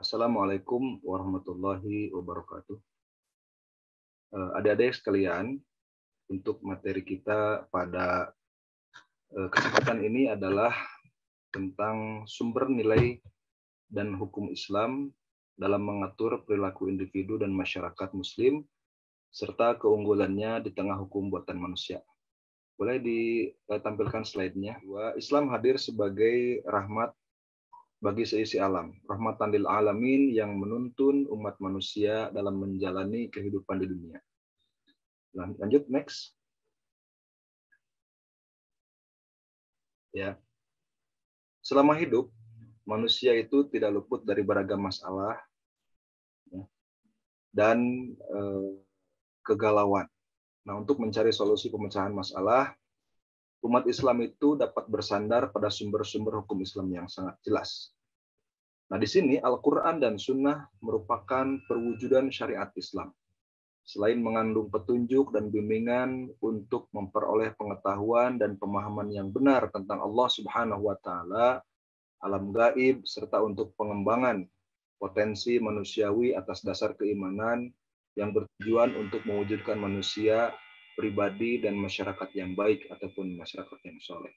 Assalamualaikum warahmatullahi wabarakatuh. Adik-adik sekalian, untuk materi kita pada kesempatan ini adalah tentang sumber nilai dan hukum Islam dalam mengatur perilaku individu dan masyarakat Muslim, serta keunggulannya di tengah hukum buatan manusia. Boleh ditampilkan slide-nya. Islam hadir sebagai rahmat bagi seisi alam, rahmatan lil alamin yang menuntun umat manusia dalam menjalani kehidupan di dunia. Lanjut, next. Ya. Selama hidup, manusia itu tidak luput dari beragam masalah ya, dan kegalauan. Nah, untuk mencari solusi pemecahan masalah, umat Islam itu dapat bersandar pada sumber-sumber hukum Islam yang sangat jelas. Nah, di sini Al-Quran dan Sunnah merupakan perwujudan syariat Islam. Selain mengandung petunjuk dan bimbingan untuk memperoleh pengetahuan dan pemahaman yang benar tentang Allah Subhanahu wa Ta'ala, alam gaib, serta untuk pengembangan potensi manusiawi atas dasar keimanan yang bertujuan untuk mewujudkan manusia, pribadi, dan masyarakat yang baik ataupun masyarakat yang soleh.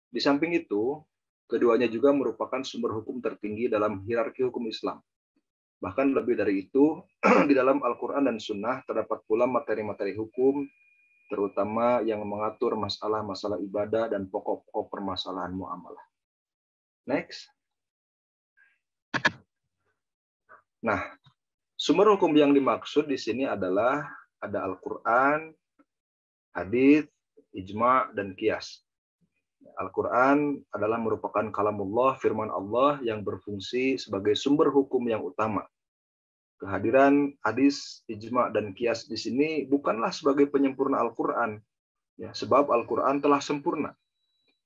Di samping itu, keduanya juga merupakan sumber hukum tertinggi dalam hierarki hukum Islam. Bahkan lebih dari itu, di dalam Al-Quran dan Sunnah terdapat pula materi-materi hukum, terutama yang mengatur masalah-masalah ibadah dan pokok-pokok permasalahan muamalah. Next. Nah, sumber hukum yang dimaksud di sini adalah ada Al-Quran, hadits, ijma', dan qiyas. Al-Quran adalah merupakan kalamullah, firman Allah yang berfungsi sebagai sumber hukum yang utama. Kehadiran hadis, ijma', dan qiyas di sini bukanlah sebagai penyempurna Al-Quran, ya, sebab Al-Quran telah sempurna.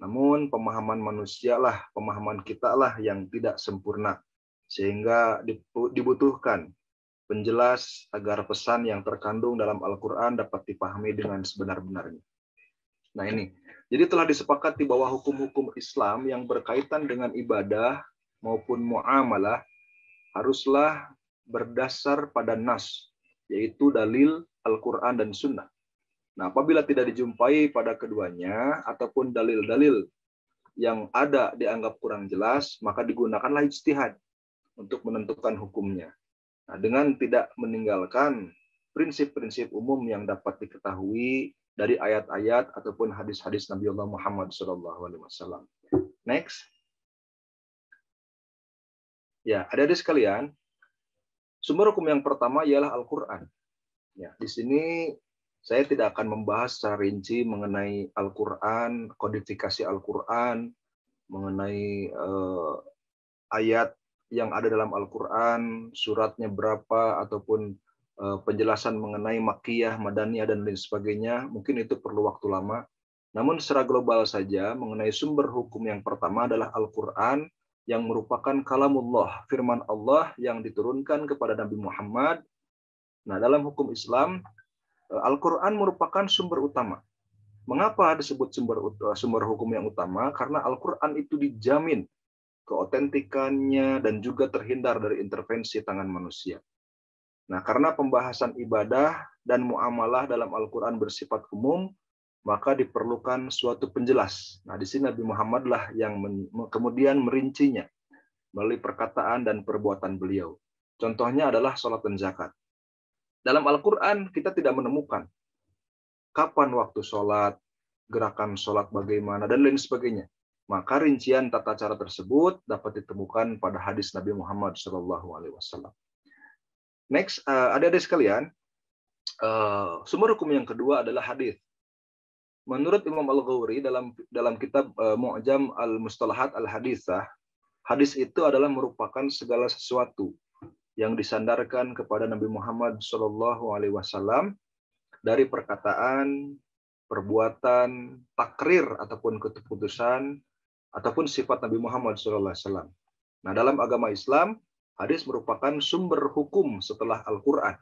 Namun pemahaman manusia lah, pemahaman kita lah yang tidak sempurna, sehingga dibutuhkan penjelas agar pesan yang terkandung dalam Al-Quran dapat dipahami dengan sebenar-benarnya. Nah ini, jadi telah disepakati bahwa hukum-hukum Islam yang berkaitan dengan ibadah maupun muamalah haruslah berdasar pada nas, yaitu dalil Al-Quran dan Sunnah. Nah, apabila tidak dijumpai pada keduanya ataupun dalil-dalil yang ada dianggap kurang jelas, maka digunakanlah ijtihad untuk menentukan hukumnya. Nah, dengan tidak meninggalkan prinsip-prinsip umum yang dapat diketahui dari ayat-ayat ataupun hadis-hadis Nabi Allah Muhammad SAW. Next. Ya, adik-adik sekalian, sumber hukum yang pertama ialah Al-Quran. Ya, di sini saya tidak akan membahas secara rinci mengenai Al-Quran, kodifikasi Al-Quran, mengenai ayat yang ada dalam Al-Quran, suratnya berapa, ataupun penjelasan mengenai Makkiyah, Madaniyah, dan lain sebagainya. Mungkin itu perlu waktu lama. Namun secara global saja, mengenai sumber hukum yang pertama adalah Al-Quran, yang merupakan kalamullah, firman Allah yang diturunkan kepada Nabi Muhammad. Nah, dalam hukum Islam, Al-Quran merupakan sumber utama. Mengapa disebut sumber hukum yang utama? Karena Al-Quran itu dijamin keotentikannya dan juga terhindar dari intervensi tangan manusia. Nah, karena pembahasan ibadah dan muamalah dalam Al-Quran bersifat umum, maka diperlukan suatu penjelas. Nah, di sini Nabi Muhammad lah yang kemudian merincinya melalui perkataan dan perbuatan beliau. Contohnya adalah sholat dan zakat. Dalam Al-Quran kita tidak menemukan kapan waktu sholat, gerakan sholat bagaimana, dan lain sebagainya. Maka rincian tata cara tersebut dapat ditemukan pada hadis Nabi Muhammad SAW. Next, adik-adik sekalian, sumber hukum yang kedua adalah hadis. Menurut Imam Al-Ghawri dalam kitab Mu'jam Al-Mustalahat Al-Haditsah, hadis itu adalah merupakan segala sesuatu yang disandarkan kepada Nabi Muhammad SAW dari perkataan, perbuatan, takrir ataupun keputusan ataupun sifat Nabi Muhammad SAW. Nah, dalam agama Islam, hadis merupakan sumber hukum setelah Al-Quran.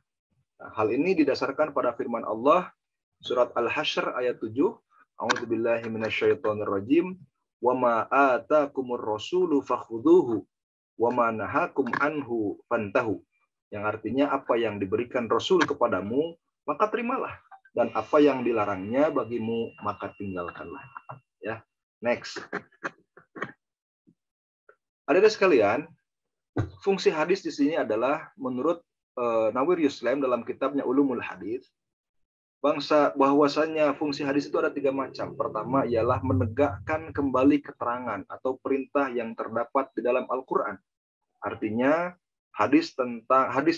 Nah, hal ini didasarkan pada firman Allah surat Al-Hasyr ayat 7, A'udzubillahi minasyaitonirrajim. Wa ma atakumur rasulu fakhudhuhu wa ma nahakum anhu fantahu. Yang artinya apa yang diberikan Rasul kepadamu, maka terimalah. Dan apa yang dilarangnya bagimu, maka tinggalkanlah. Ya, next. Adik-adik sekalian, fungsi hadis di sini adalah menurut Nawir Yuslam dalam kitabnya Ulumul Hadis, bahwasanya fungsi hadis itu ada 3 macam. Pertama ialah menegakkan kembali keterangan atau perintah yang terdapat di dalam Al-Quran. Artinya hadis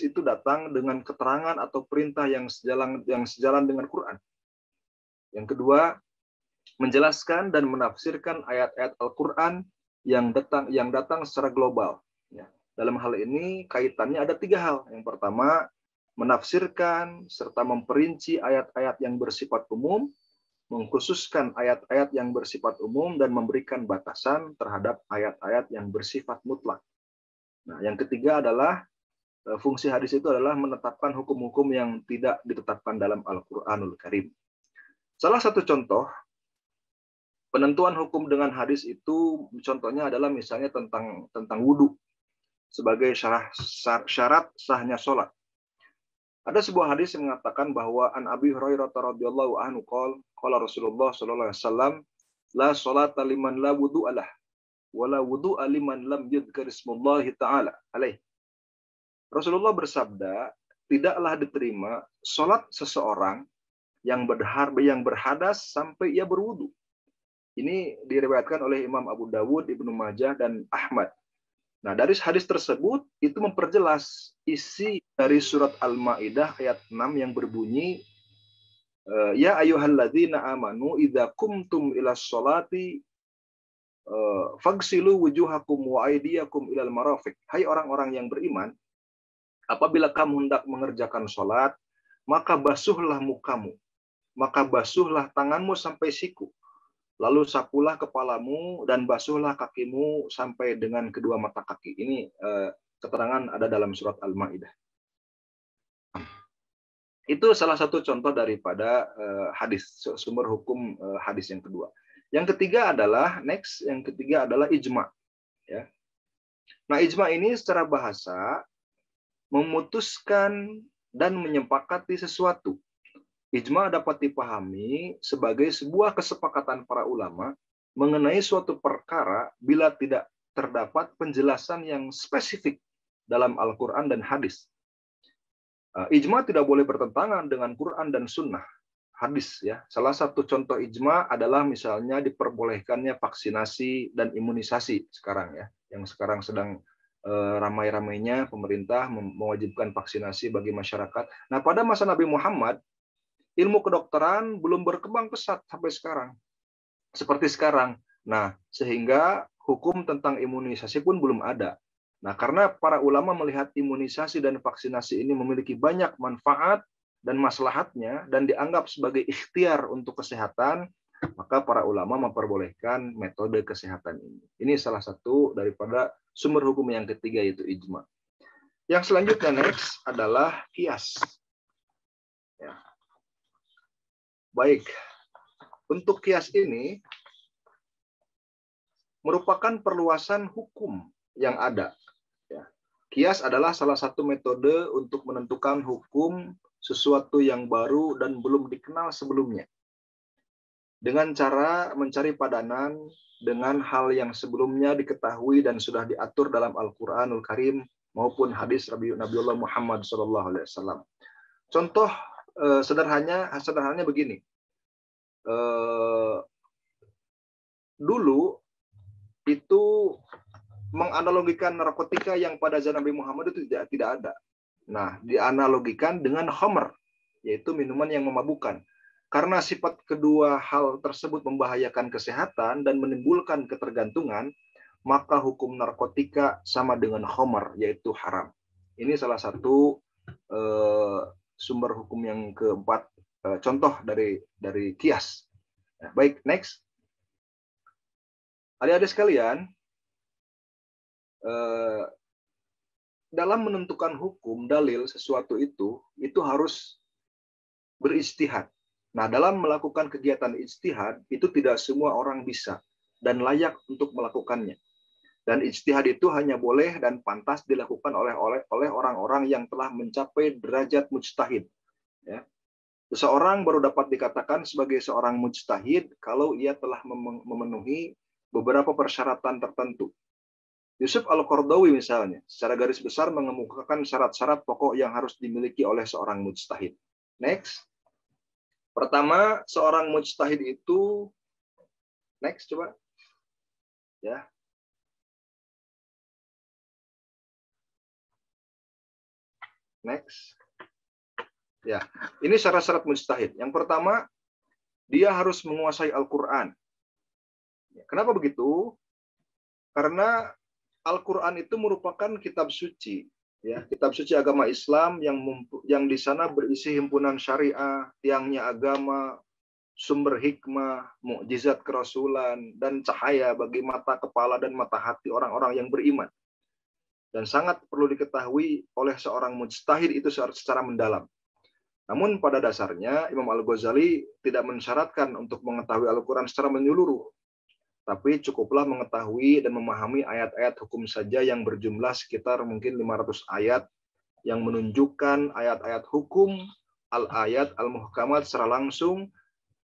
itu datang dengan keterangan atau perintah yang sejalan dengan Quran. Yang kedua, menjelaskan dan menafsirkan ayat-ayat Al-Quran yang datang secara global. Ya. Dalam hal ini kaitannya ada 3 hal. Yang pertama, menafsirkan serta memperinci ayat-ayat yang bersifat umum, mengkhususkan ayat-ayat yang bersifat umum, dan memberikan batasan terhadap ayat-ayat yang bersifat mutlak. Nah, yang ketiga adalah fungsi hadis itu adalah menetapkan hukum-hukum yang tidak ditetapkan dalam Al-Quranul Karim. Salah satu contoh penentuan hukum dengan hadis itu, contohnya adalah misalnya tentang wudhu sebagai syarat sahnya sholat. Ada sebuah hadis yang mengatakan bahwa an Abi Hurairah radhiyallahu anhu qala Rasulullah sallallahu alaihi wasallam la sholata liman la wudu'a lah wala wudu'a liman lam yudhkar ismullahi ta'ala alaih. Rasulullah bersabda, tidaklah diterima sholat seseorang yang berhadas sampai ia berwudu. Ini diriwayatkan oleh Imam Abu Dawud, Ibnu Majah, dan Ahmad. Nah, dari hadis tersebut itu memperjelas isi dari surat Al-Maidah ayat 6 yang berbunyi, ya ayyuhalladzina amanu idza qumtum ilas sholati fagsilu wujuhakum wa aydiyakum ilal marafiq. Hai orang-orang yang beriman, apabila kamu hendak mengerjakan sholat, maka basuhlah mukamu, maka basuhlah tanganmu sampai siku. Lalu sapulah kepalamu dan basuhlah kakimu sampai dengan kedua mata kaki. Ini keterangan ada dalam surat Al-Maidah. Itu salah satu contoh daripada hadis, sumber hukum hadis yang kedua. Yang ketiga adalah ijma. Ya. Nah, ijma ini secara bahasa memutuskan dan menyepakati sesuatu. Ijma dapat dipahami sebagai sebuah kesepakatan para ulama mengenai suatu perkara bila tidak terdapat penjelasan yang spesifik dalam Al-Quran dan hadis. Ijma tidak boleh bertentangan dengan Quran dan Sunnah, hadis. Ya. Salah satu contoh ijma adalah misalnya diperbolehkannya vaksinasi dan imunisasi sekarang, ya, yang sekarang sedang ramai-ramainya pemerintah mewajibkan vaksinasi bagi masyarakat. Nah, pada masa Nabi Muhammad, ilmu kedokteran belum berkembang pesat sampai sekarang. Seperti sekarang. Nah, sehingga hukum tentang imunisasi pun belum ada. Nah, karena para ulama melihat imunisasi dan vaksinasi ini memiliki banyak manfaat dan maslahatnya dan dianggap sebagai ikhtiar untuk kesehatan, maka para ulama memperbolehkan metode kesehatan ini. Ini salah satu daripada sumber hukum yang ketiga, yaitu ijma. Yang selanjutnya next adalah qiyas. Ya. Baik, untuk qiyas ini merupakan perluasan hukum yang ada. Ya. Qiyas adalah salah satu metode untuk menentukan hukum sesuatu yang baru dan belum dikenal sebelumnya. Dengan cara mencari padanan dengan hal yang sebelumnya diketahui dan sudah diatur dalam Al-Quranul Karim maupun hadis Nabiullah Muhammad SAW. Contoh sederhananya begini. Dulu itu menganalogikan narkotika yang pada zaman Nabi Muhammad itu tidak ada. Nah, dianalogikan dengan khamr, yaitu minuman yang memabukkan. Karena sifat kedua hal tersebut membahayakan kesehatan dan menimbulkan ketergantungan, maka hukum narkotika sama dengan khamr, yaitu haram. Ini salah satu sumber hukum yang keempat, contoh dari qiyas. Nah, baik, next. Adik-adik sekalian, dalam menentukan hukum dalil sesuatu itu harus beristihad. Nah, dalam melakukan kegiatan ijtihad, itu tidak semua orang bisa dan layak untuk melakukannya. Dan ijtihad itu hanya boleh dan pantas dilakukan oleh orang-orang yang telah mencapai derajat mujtahid. Ya. Seseorang baru dapat dikatakan sebagai seorang mujtahid kalau ia telah memenuhi beberapa persyaratan tertentu. Yusuf Al-Qaradawi misalnya, secara garis besar mengemukakan syarat-syarat pokok yang harus dimiliki oleh seorang mujtahid. Next. Pertama, seorang mujtahid itu, next coba. Ya. Next. Ya, ini syarat-syarat mujtahid. Yang pertama, dia harus menguasai Al-Qur'an. Kenapa begitu? Karena Al-Qur'an itu merupakan kitab suci, ya, kitab suci agama Islam yang di sana berisi himpunan syariah, tiangnya agama, sumber hikmah, mukjizat kerasulan, dan cahaya bagi mata kepala dan mata hati orang-orang yang beriman. Dan sangat perlu diketahui oleh seorang mujtahid itu secara mendalam. Namun pada dasarnya Imam Al-Ghazali tidak mensyaratkan untuk mengetahui Al-Quran secara menyeluruh, tapi cukuplah mengetahui dan memahami ayat-ayat hukum saja yang berjumlah sekitar mungkin 500 ayat yang menunjukkan ayat-ayat hukum, al-ayat al-muhkamat secara langsung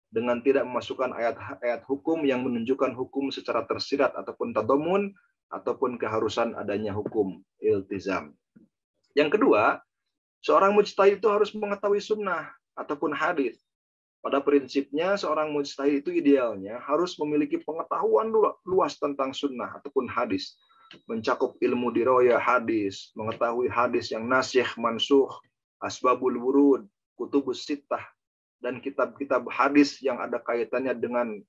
dengan tidak memasukkan ayat-ayat hukum yang menunjukkan hukum secara tersirat ataupun tadamun ataupun keharusan adanya hukum iltizam. Yang kedua, seorang mujtahid itu harus mengetahui sunnah ataupun hadis. Pada prinsipnya, seorang mujtahid itu idealnya harus memiliki pengetahuan luas tentang sunnah ataupun hadis. Mencakup ilmu diroya hadis, mengetahui hadis yang nasikh, mansuh, asbabul wurud, kutubus sittah, dan kitab-kitab hadis yang ada kaitannya dengan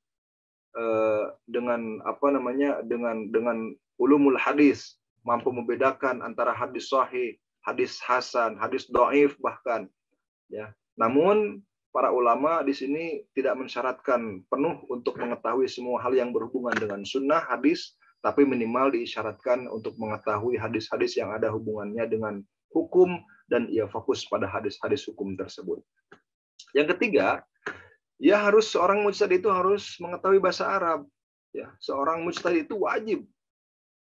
ulumul hadis, mampu membedakan antara hadis sahih, hadis hasan, hadis dhaif bahkan, ya. Namun para ulama di sini tidak mensyaratkan penuh untuk mengetahui semua hal yang berhubungan dengan sunnah hadis, tapi minimal diisyaratkan untuk mengetahui hadis-hadis yang ada hubungannya dengan hukum dan ia fokus pada hadis-hadis hukum tersebut. Yang ketiga, seorang mujtahid itu harus mengetahui bahasa Arab. Ya, seorang mujtahid itu wajib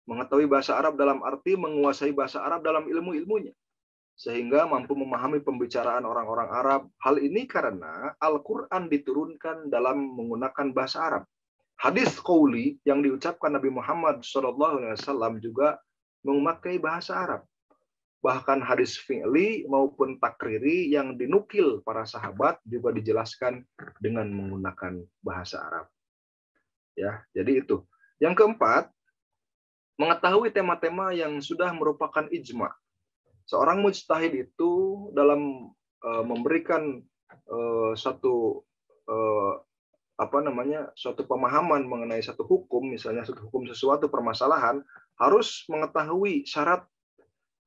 mengetahui bahasa Arab dalam arti menguasai bahasa Arab dalam ilmu-ilmunya, sehingga mampu memahami pembicaraan orang-orang Arab. Hal ini karena Al-Quran diturunkan dalam menggunakan bahasa Arab. Hadis qauli yang diucapkan Nabi Muhammad SAW juga memakai bahasa Arab. Bahkan hadis fi'li maupun takriri yang dinukil para sahabat juga dijelaskan dengan menggunakan bahasa Arab. Ya, jadi itu. Yang keempat, mengetahui tema-tema yang sudah merupakan ijma. Seorang mujtahid itu dalam memberikan suatu pemahaman mengenai satu hukum, misalnya satu hukum sesuatu permasalahan, harus mengetahui syarat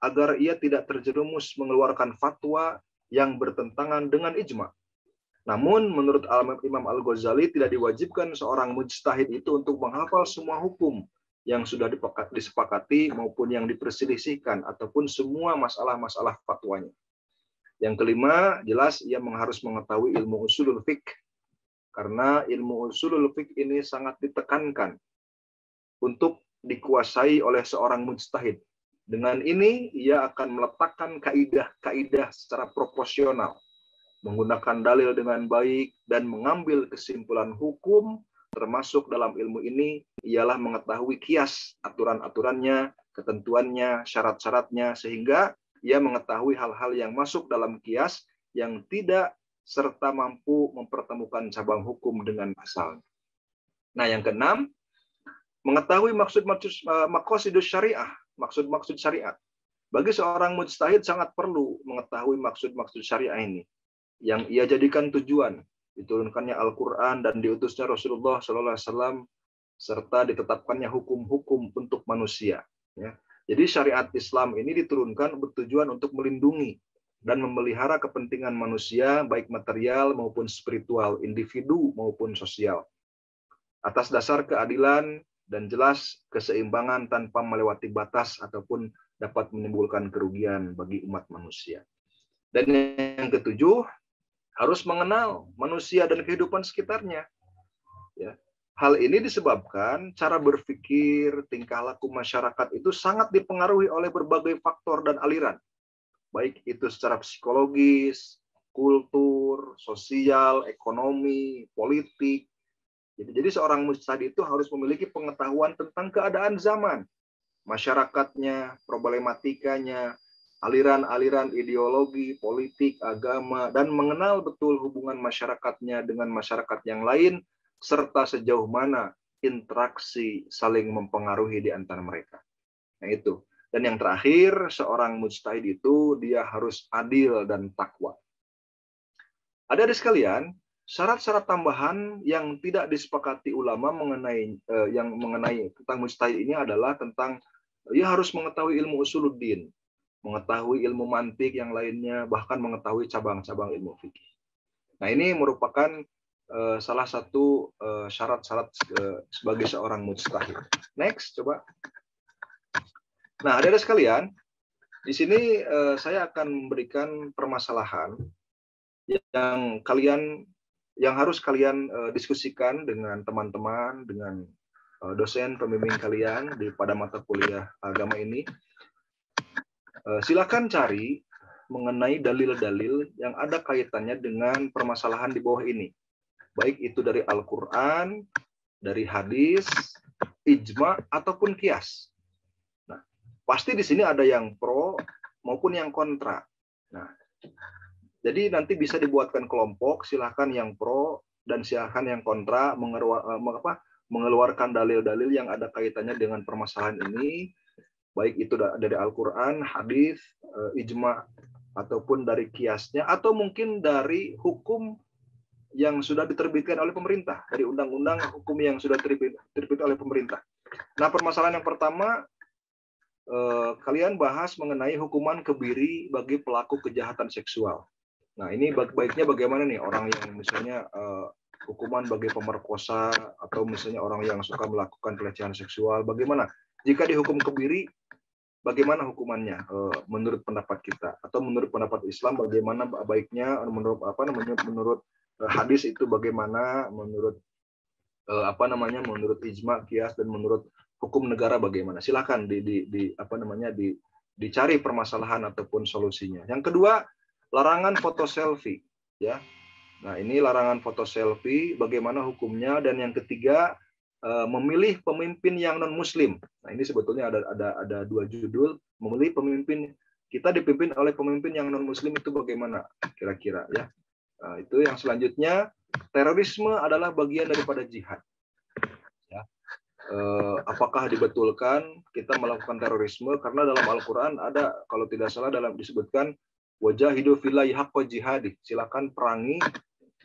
agar ia tidak terjerumus mengeluarkan fatwa yang bertentangan dengan ijma. Namun menurut Imam Al-Ghazali tidak diwajibkan seorang mujtahid itu untuk menghafal semua hukum yang sudah disepakati maupun yang diperselisihkan ataupun semua masalah-masalah fatwanya. Yang kelima, jelas ia harus mengetahui ilmu usulul fiqh, karena ilmu usulul fiqh ini sangat ditekankan untuk dikuasai oleh seorang mujtahid. Dengan ini, ia akan meletakkan kaidah-kaidah secara proporsional, menggunakan dalil dengan baik, dan mengambil kesimpulan hukum, termasuk dalam ilmu ini, ialah mengetahui kias, aturan-aturannya, ketentuannya, syarat-syaratnya, sehingga ia mengetahui hal-hal yang masuk dalam kias yang tidak serta mampu mempertemukan cabang hukum dengan asalnya. Nah, yang keenam, mengetahui maqasidus syariah, maksud-maksud syariat. Bagi seorang mujtahid sangat perlu mengetahui maksud-maksud syariah ini, yang ia jadikan tujuan diturunkannya Al-Quran dan diutusnya Rasulullah SAW, serta ditetapkannya hukum-hukum untuk manusia. Ya. Jadi syariat Islam ini diturunkan bertujuan untuk melindungi dan memelihara kepentingan manusia, baik material maupun spiritual, individu maupun sosial, atas dasar keadilan dan jelas keseimbangan tanpa melewati batas ataupun dapat menimbulkan kerugian bagi umat manusia. Dan yang ketujuh, harus mengenal manusia dan kehidupan sekitarnya. Ya. Hal ini disebabkan cara berpikir, tingkah laku masyarakat itu sangat dipengaruhi oleh berbagai faktor dan aliran. Baik itu secara psikologis, kultur, sosial, ekonomi, politik. Jadi seorang mujtahid itu harus memiliki pengetahuan tentang keadaan zaman, masyarakatnya, problematikanya, aliran-aliran ideologi, politik, agama, dan mengenal betul hubungan masyarakatnya dengan masyarakat yang lain, serta sejauh mana interaksi saling mempengaruhi di antara mereka. Nah itu. Dan yang terakhir, seorang mujtahid itu dia harus adil dan takwa. Adik-adik sekalian, syarat-syarat tambahan yang tidak disepakati ulama mengenai tentang mujtahid ini adalah tentang ia harus mengetahui ilmu usuluddin, mengetahui ilmu mantik yang lainnya, bahkan mengetahui cabang-cabang ilmu fikih. Nah, ini merupakan salah satu syarat-syarat sebagai seorang mujtahid. Next, coba. Nah, adik-adik sekalian, di sini saya akan memberikan permasalahan yang harus kalian diskusikan dengan teman-teman, dengan dosen pembimbing kalian pada mata kuliah agama ini. Silakan cari mengenai dalil-dalil yang ada kaitannya dengan permasalahan di bawah ini. Baik itu dari Al-Quran, dari hadis, ijma, ataupun kias. Nah, pasti di sini ada yang pro maupun yang kontra. Nah, jadi nanti bisa dibuatkan kelompok, silakan yang pro dan silakan yang kontra mengeluarkan dalil-dalil yang ada kaitannya dengan permasalahan ini. Baik itu dari Al-Quran, hadis, ijma, ataupun dari kiasnya, atau mungkin dari hukum yang sudah diterbitkan oleh pemerintah, dari undang-undang hukum yang sudah terbit oleh pemerintah. Nah, permasalahan yang pertama, kalian bahas mengenai hukuman kebiri bagi pelaku kejahatan seksual. Nah, ini baiknya bagaimana nih orang yang misalnya hukuman bagi pemerkosa, atau misalnya orang yang suka melakukan pelecehan seksual, bagaimana? Jika dihukum kebiri, bagaimana hukumannya menurut pendapat kita, atau menurut pendapat Islam bagaimana baiknya, menurut hadis itu bagaimana, menurut menurut ijma, kias, dan menurut hukum negara bagaimana? Silakan dicari permasalahan ataupun solusinya. Yang kedua, larangan foto selfie, ya. Nah, ini larangan foto selfie bagaimana hukumnya. Dan yang ketiga, memilih pemimpin yang non muslim. Nah, ini sebetulnya ada dua judul, memilih pemimpin, kita dipimpin oleh pemimpin yang non muslim itu bagaimana kira-kira, ya. Nah, itu yang selanjutnya, terorisme adalah bagian daripada jihad, ya. Apakah dibetulkan kita melakukan terorisme? Karena dalam Al-Quran ada, kalau tidak salah, disebutkan wajahidu fillahi haqqa jihadi, silakan perangi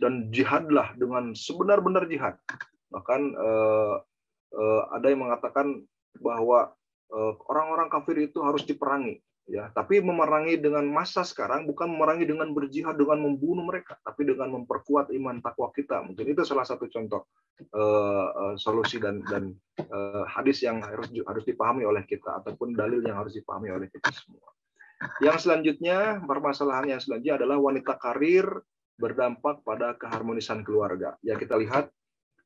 dan jihadlah dengan sebenar-benar jihad. Bahkan ada yang mengatakan bahwa orang-orang kafir itu harus diperangi, ya. Tapi memerangi dengan massa sekarang bukan memerangi dengan berjihad dengan membunuh mereka, tapi dengan memperkuat iman takwa kita. Mungkin itu salah satu contoh solusi dan hadis yang harus dipahami oleh kita, ataupun dalil yang harus dipahami oleh kita semua. Yang selanjutnya, permasalahan yang selanjutnya adalah wanita karir berdampak pada keharmonisan keluarga. Ya, kita lihat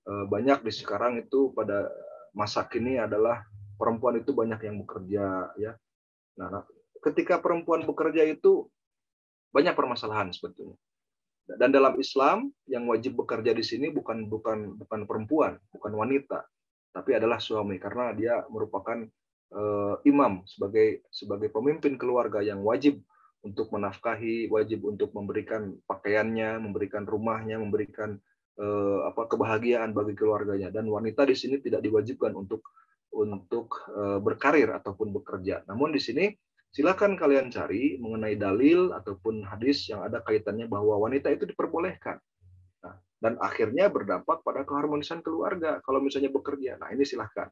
banyak di sekarang itu pada masa kini adalah perempuan itu banyak yang bekerja, ya. Nah, ketika perempuan bekerja itu banyak permasalahan sebetulnya. Dan dalam Islam yang wajib bekerja di sini bukan perempuan, bukan wanita, tapi adalah suami, karena dia merupakan imam sebagai pemimpin keluarga yang wajib untuk menafkahi, wajib untuk memberikan pakaiannya, memberikan rumahnya, memberikan kebahagiaan bagi keluarganya. Dan wanita di sini tidak diwajibkan untuk berkarir ataupun bekerja. Namun di sini silakan kalian cari mengenai dalil ataupun hadis yang ada kaitannya bahwa wanita itu diperbolehkan. Nah, dan akhirnya berdampak pada keharmonisan keluarga kalau misalnya bekerja. Nah, ini silakan.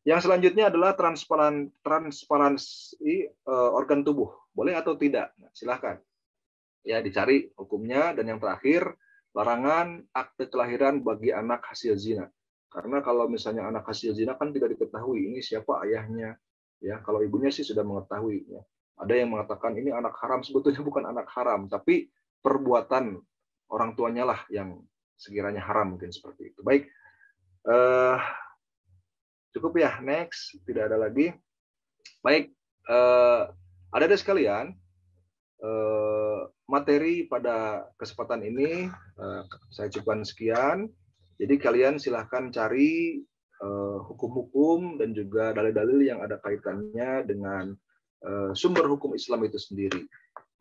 Yang selanjutnya adalah transparansi organ tubuh. Boleh atau tidak? Nah, silakan. Ya, dicari hukumnya. Dan yang terakhir, larangan akte kelahiran bagi anak hasil zina. Karena kalau misalnya anak hasil zina kan tidak diketahui ini siapa ayahnya. Ya, kalau ibunya sih sudah mengetahui. Ya. Ada yang mengatakan ini anak haram, sebetulnya bukan anak haram, tapi perbuatan orang tuanya lah yang sekiranya haram, mungkin seperti itu. Baik, cukup ya, next, tidak ada lagi. Baik, adik-adik sekalian, materi pada kesempatan ini saya cukupkan sekian. Jadi kalian silahkan cari hukum-hukum dan juga dalil-dalil yang ada kaitannya dengan sumber hukum Islam itu sendiri.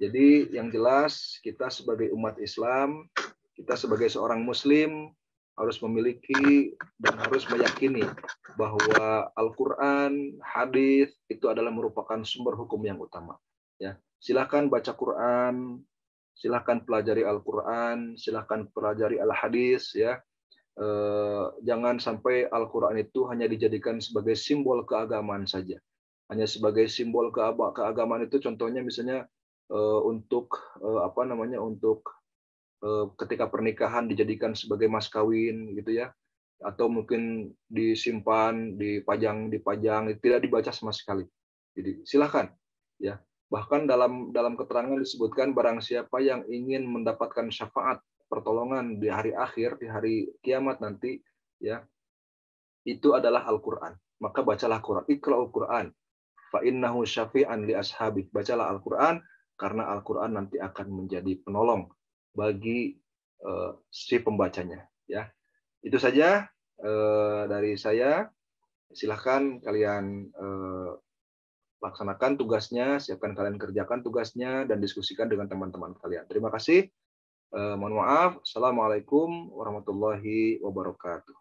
Jadi yang jelas kita sebagai umat Islam, kita sebagai seorang Muslim harus memiliki dan harus meyakini bahwa Al-Quran, hadis itu adalah merupakan sumber hukum yang utama. Ya, silahkan baca Quran, silahkan pelajari Al-Quran, silahkan pelajari Al-Hadis, ya. Jangan sampai Al-Quran itu hanya dijadikan sebagai simbol keagamaan saja. Hanya sebagai simbol keagamaan itu contohnya misalnya untuk untuk ketika pernikahan dijadikan sebagai mas kawin gitu ya, atau mungkin disimpan, dipajang, tidak dibaca sama sekali. Jadi silakan ya. Bahkan dalam keterangan disebutkan barang siapa yang ingin mendapatkan syafaat pertolongan di hari akhir, di hari kiamat nanti ya, itu adalah Al-Qur'an. Maka bacalah Quran, Iqra'ul Qur'an fa innahu syafi'an li ashabi. Bacalah Al-Qur'an karena Al-Qur'an nanti akan menjadi penolong bagi si pembacanya ya. Itu saja dari saya. Silahkan kalian laksanakan tugasnya, siapkan kalian kerjakan tugasnya dan diskusikan dengan teman-teman kalian. Terima kasih. Mohon maaf. Assalamualaikum warahmatullahi wabarakatuh.